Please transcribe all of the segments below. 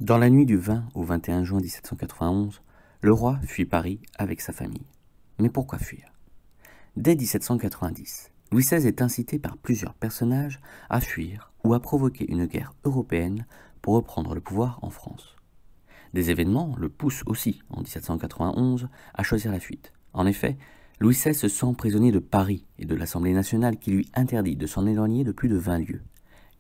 Dans la nuit du 20 au 21 juin 1791, le roi fuit Paris avec sa famille. Mais pourquoi fuir? Dès 1790, Louis XVI est incité par plusieurs personnages à fuir ou à provoquer une guerre européenne pour reprendre le pouvoir en France. Des événements le poussent aussi, en 1791, à choisir la fuite. En effet, Louis XVI se sent prisonnier de Paris et de l'Assemblée nationale qui lui interdit de s'en éloigner de plus de 20 lieues.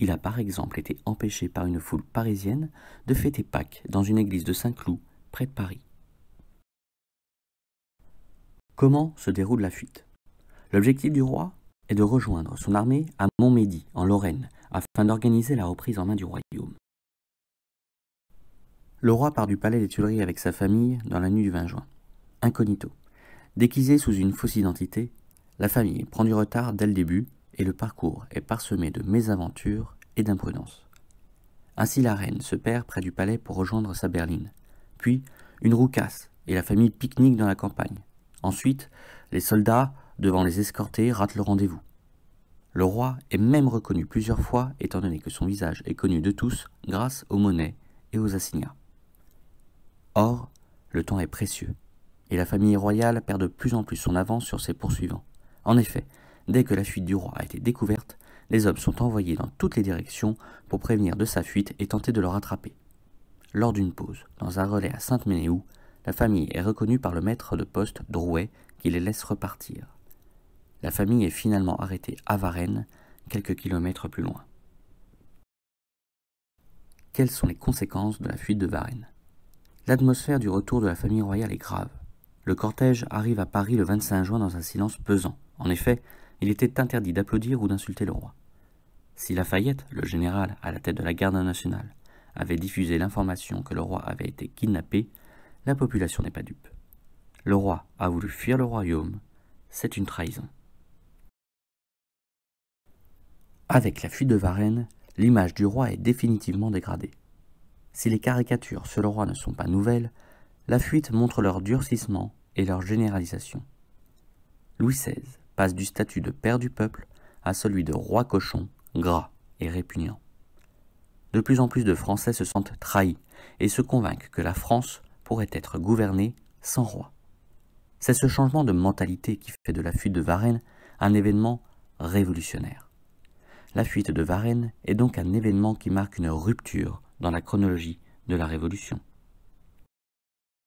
Il a par exemple été empêché par une foule parisienne de fêter Pâques dans une église de Saint-Cloud, près de Paris. Comment se déroule la fuite? L'objectif du roi est de rejoindre son armée à Montmédy, en Lorraine, afin d'organiser la reprise en main du royaume. Le roi part du palais des Tuileries avec sa famille dans la nuit du 20 juin. Incognito. Déguisé sous une fausse identité, la famille prend du retard dès le début et le parcours est parsemé de mésaventures et d'imprudence. Ainsi la reine se perd près du palais pour rejoindre sa berline. Puis, une roue casse et la famille pique-nique dans la campagne. Ensuite, les soldats, devant les escorter, ratent le rendez-vous. Le roi est même reconnu plusieurs fois, étant donné que son visage est connu de tous grâce aux monnaies et aux assignats. Or, le temps est précieux, et la famille royale perd de plus en plus son avance sur ses poursuivants. En effet, dès que la fuite du roi a été découverte, les hommes sont envoyés dans toutes les directions pour prévenir de sa fuite et tenter de le rattraper. Lors d'une pause, dans un relais à Sainte-Ménéhould, la famille est reconnue par le maître de poste Drouet qui les laisse repartir. La famille est finalement arrêtée à Varennes, quelques kilomètres plus loin. Quelles sont les conséquences de la fuite de Varennes? L'atmosphère du retour de la famille royale est grave. Le cortège arrive à Paris le 25 juin dans un silence pesant. En effet, il était interdit d'applaudir ou d'insulter le roi. Si Lafayette, le général à la tête de la garde nationale, avait diffusé l'information que le roi avait été kidnappé, la population n'est pas dupe. Le roi a voulu fuir le royaume, c'est une trahison. Avec la fuite de Varennes, l'image du roi est définitivement dégradée. Si les caricatures sur le roi ne sont pas nouvelles, la fuite montre leur durcissement et leur généralisation. Louis XVI passe du statut de père du peuple à celui de roi cochon, gras et répugnant. De plus en plus de Français se sentent trahis et se convainquent que la France pourrait être gouvernée sans roi. C'est ce changement de mentalité qui fait de la fuite de Varennes un événement révolutionnaire. La fuite de Varennes est donc un événement qui marque une rupture dans la chronologie de la Révolution.